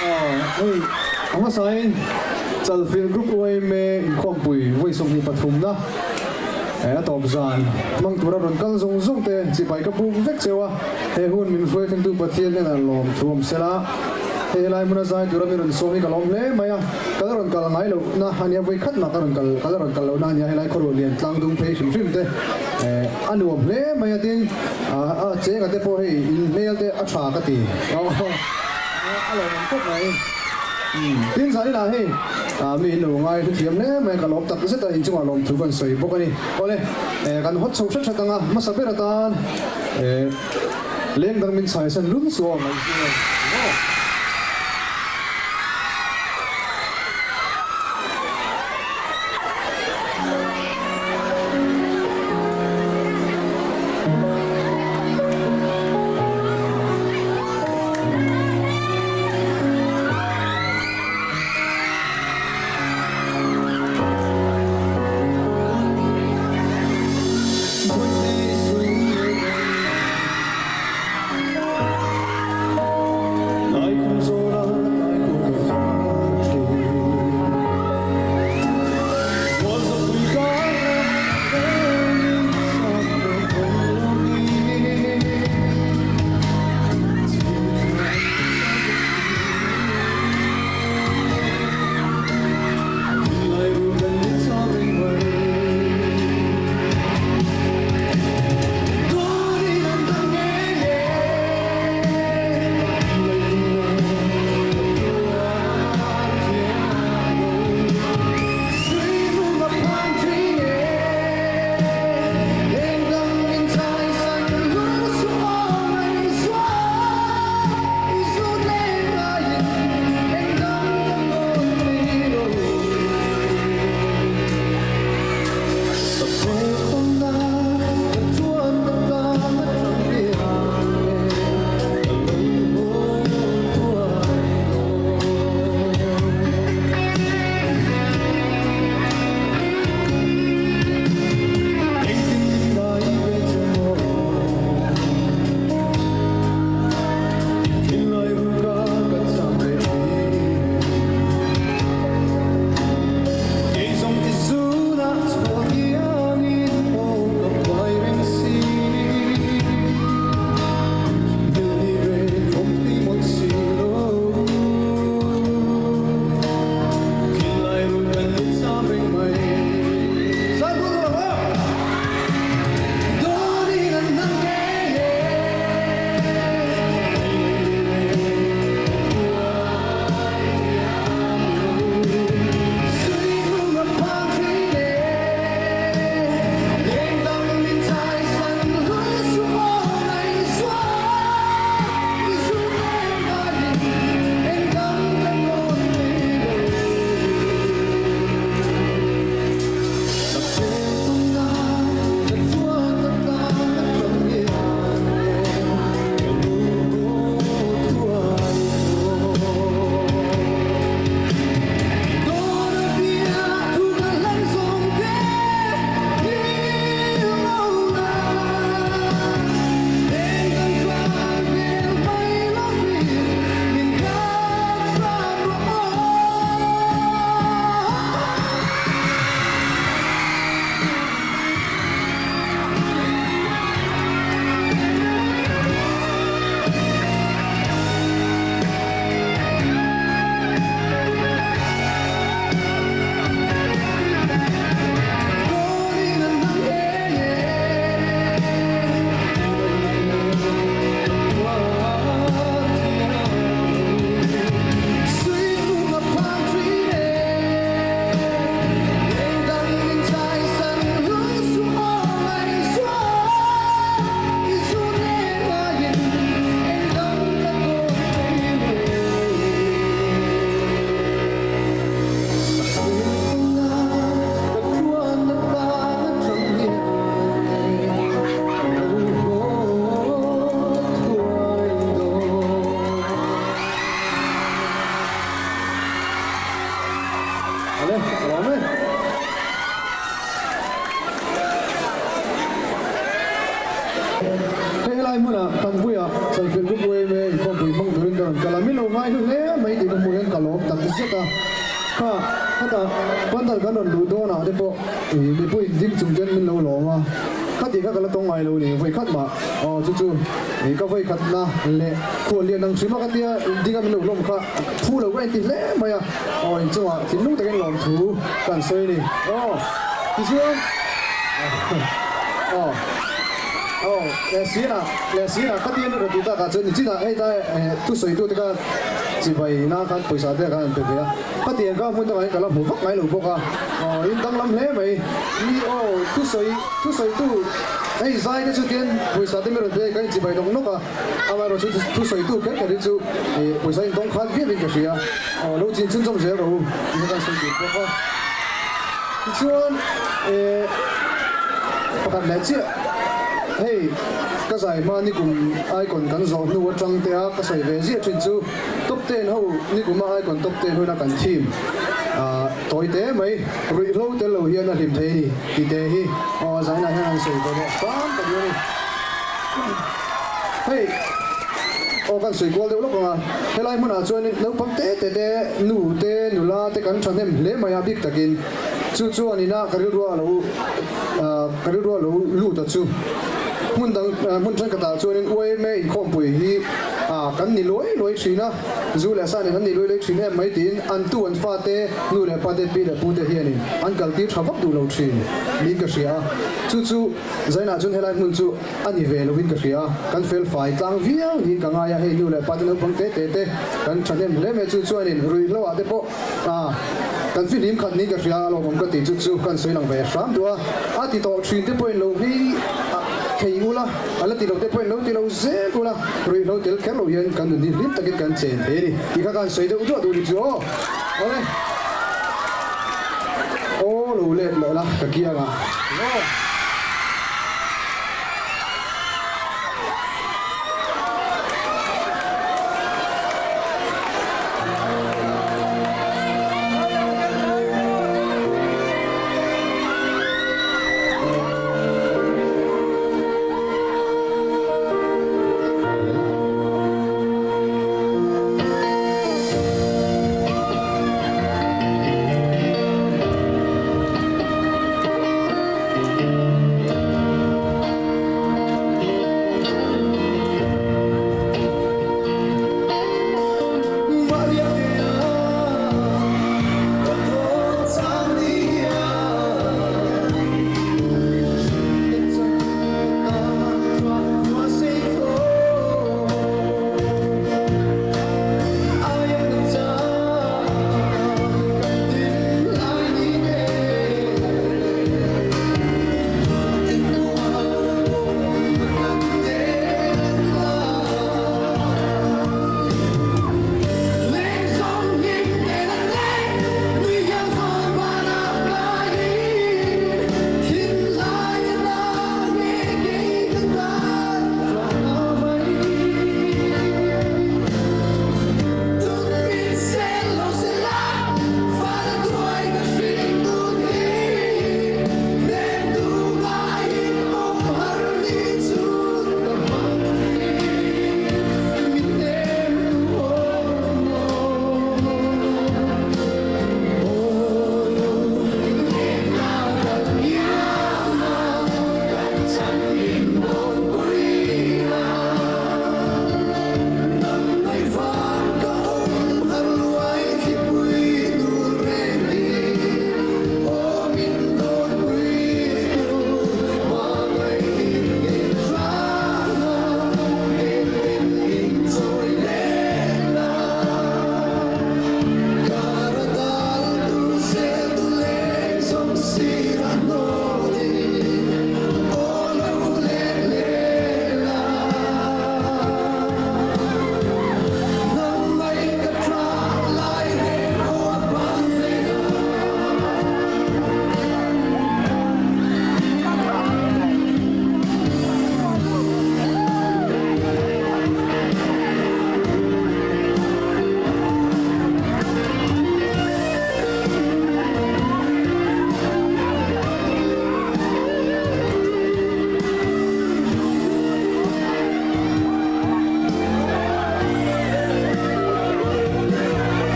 Hey, ang masay, Chalfield Group uay may inkwampuy, uay song ni Pathum na. Ato bzan, mang tura ron kal zong zong te, sipay ka pu vek sewa, hun min fuay kan tu pathian na lom thuam sela. Lai muna zai tura mi ron somi kalom le, maya kalaron kal ngai lo na hanya voi khat na kalaron kal lo na nya lai khoro lian tlang dung pe shim shim te. Anuam le maya tin che ga te po hei in mail te a tha ka ti. Alo khop nai. Tin sa ni la hei. Mi lo ngai thu thiam le mai kalom tak se ta in chunga lom thu kan soi bokani. Ole kan hot so shat tanga masapera tan. Leng dang min sai san lum so ngai. Hey lai muna kan buya Chalfield Group way me ko bui mang durin kan kalamilo ngai nu le mai ti ta ha ta ban dal kan lu do na de po mi pui dim chung chen min lo lo ma khát thì các cái là tông ngoài lâu này vậy khát mà chú thì các vậy khát na lệ khổ liền năng xíu mà cái tia đi cái mình lâu lông khát phu lâu quen thì lẽ mà à chứ mà thì lúc cái lòng thú càng sơi này thì chưa lẽ xí là khát tia nó được ta cả chân thì chỉ là ai ta tu soi tu cái chỉ vậy na khát पैसा thế cái anh thấy à khát tiền cái muốn tao cái là một vóc ngay lâu bốc à yên tâm lắm lẽ vậy mi tu soi tu ai sai cái số tiền पैसा thì mình được cái chỉ vậy đồng nó cả mà rồi tu soi tu cái chú पैसा in đồng khát viết lên cái gì à lâu chín chân trong giờ rồi những cái số tiền bốc à chuan phát lại chứ hey cái giải mà ni cũng ai còn cần giàu nuôi trăng te cái giải về gì chuyện chú top 10 hậu ni cũng mà ai còn top 10 hồi là cần team tối tế mấy rồi lâu tế lâu hiền là tìm thấy thì tế hi giải này hàng sợi cái đấy tám cái gì hey cần sợi qua đâu lúc mà thế lại muốn à cho nên nấu bắp tế nụ la tế cắn chăn em lấy mày biết ta kinh chú anh na cái đó lú ta chú muốn chân cái ta cho nên uai mấy không bùi hi cái này lối chuyện na dù là sao này cái này lối chuyện em mấy tiền anh tu anh pha tế nụ là pha tế bị là bùi tế hiền anh cần tí thắp đủ lâu chuyện mình cái gì chú giải na cho nên lại muốn chú anh đi về lâu mình cái gì cần phải phải tăng việc nhìn cái ngay hay nụ là pha tế nó bằng tế cần chân em lấy mấy chú anh rồi lâu à tế bộ cần phải liếm khăn ní cái gì lâu bằng cái tí chú cần suy năng về sáng đó thì tao chuyện tế bộ lâu hi khi ula ala ti lo te point lo ti lo ze ula rui lo tel ker lo yen kan ni lim ta kan chen thế đi thì các con soi đâu cho tôi đi cho ôi lo le lo la cái kia mà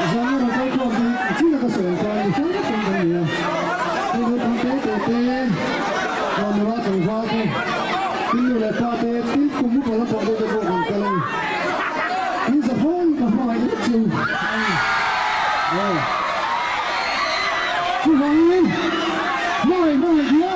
Jangan lupa komen, jika kesulitan itu tentunya. Tunggu tete, nomor tunggu. Ini lepas itu kumpul pada pokok itu bukan. Ini sephone kahwin itu. Kahwin, mau dia.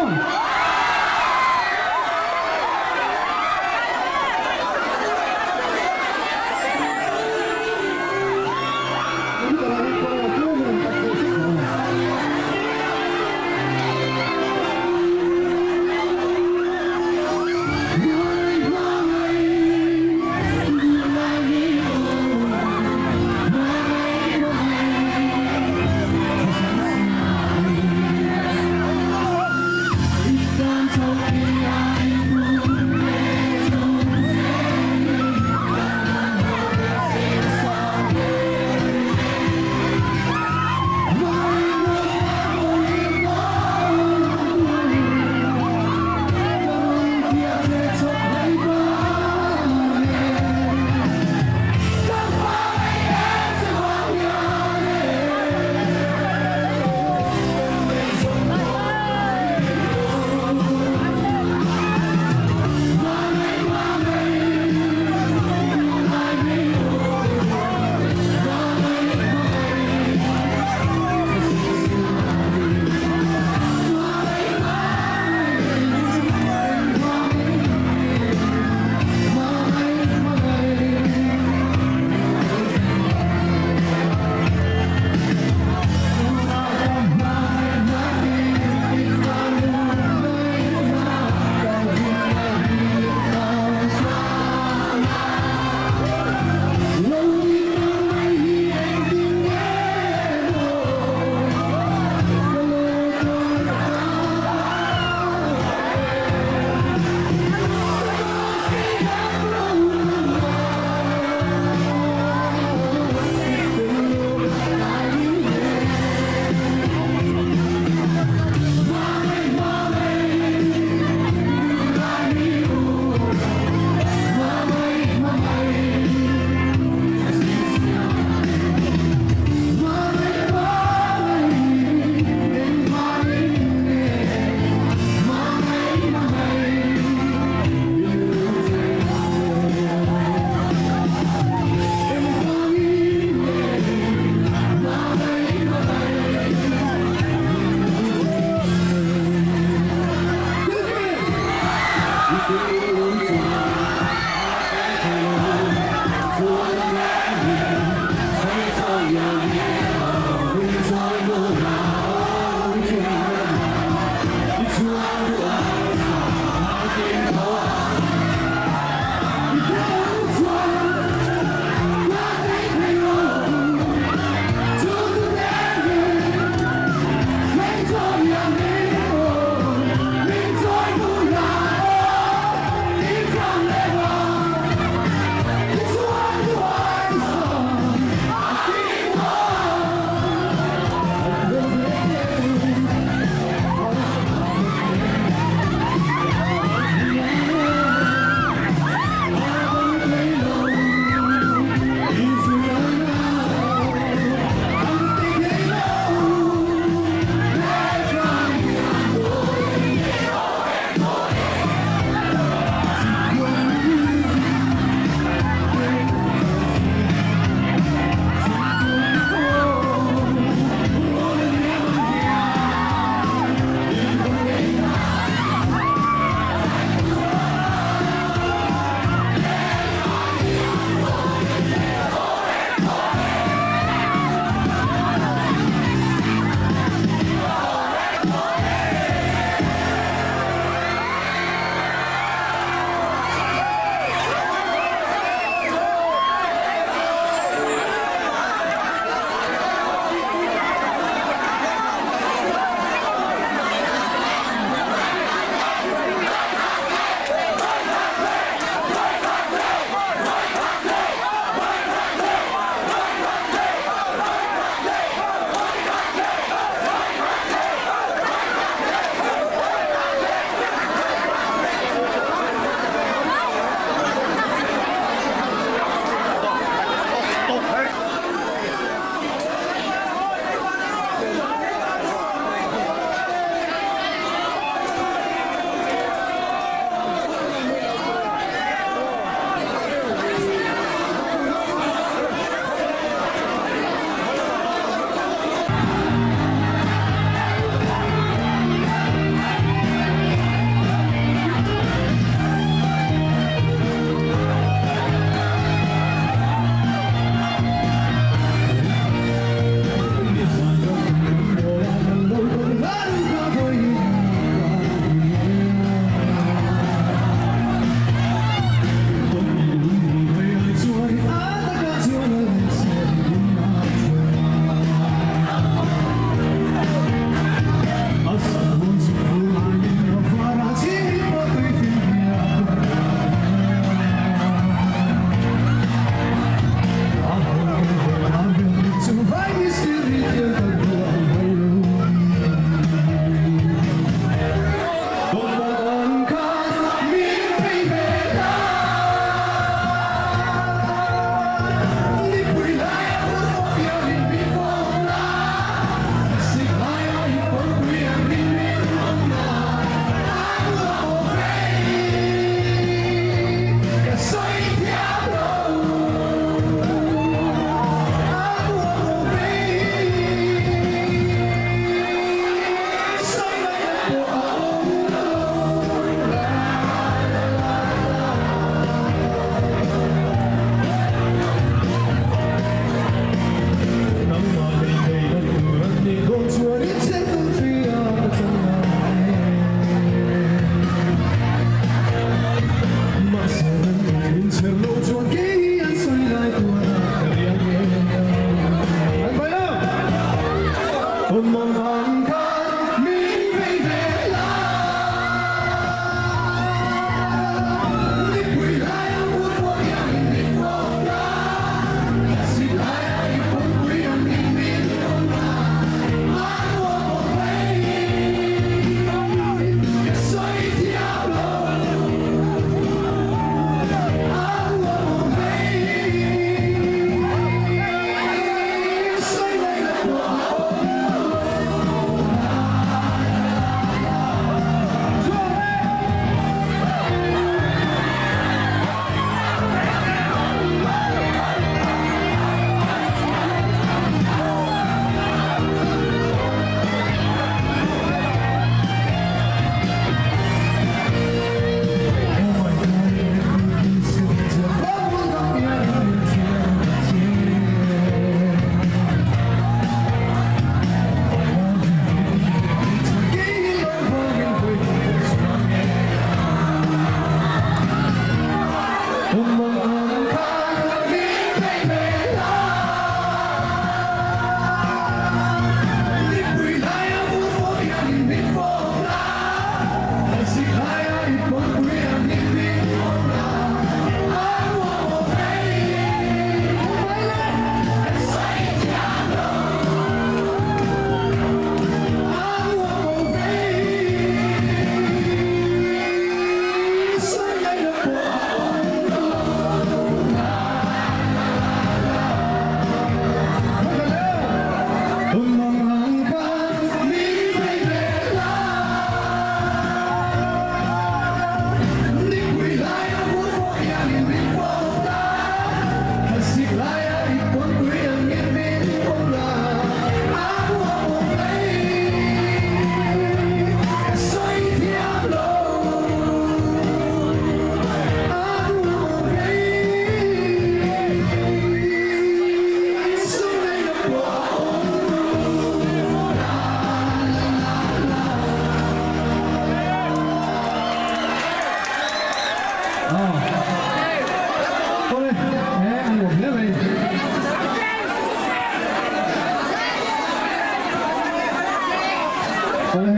我哋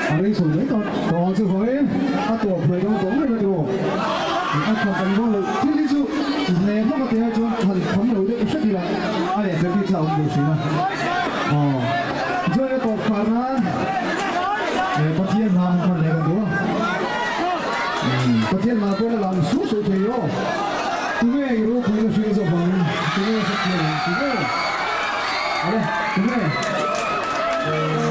係你從呢個當住佢一度陪到講呢個度，一個咁多路，天天就你嗰個第一種係咁路都出嚟啦，哎呀，就變就冇事啦。哦，再一個飯啦，不天南คน嚟กันตัวประเทศมาเป็นลำสู้สุดเลย哦，tu meรู้คุยกับชีวิตสบายtu meสักทีtu me，好嘞，tu me。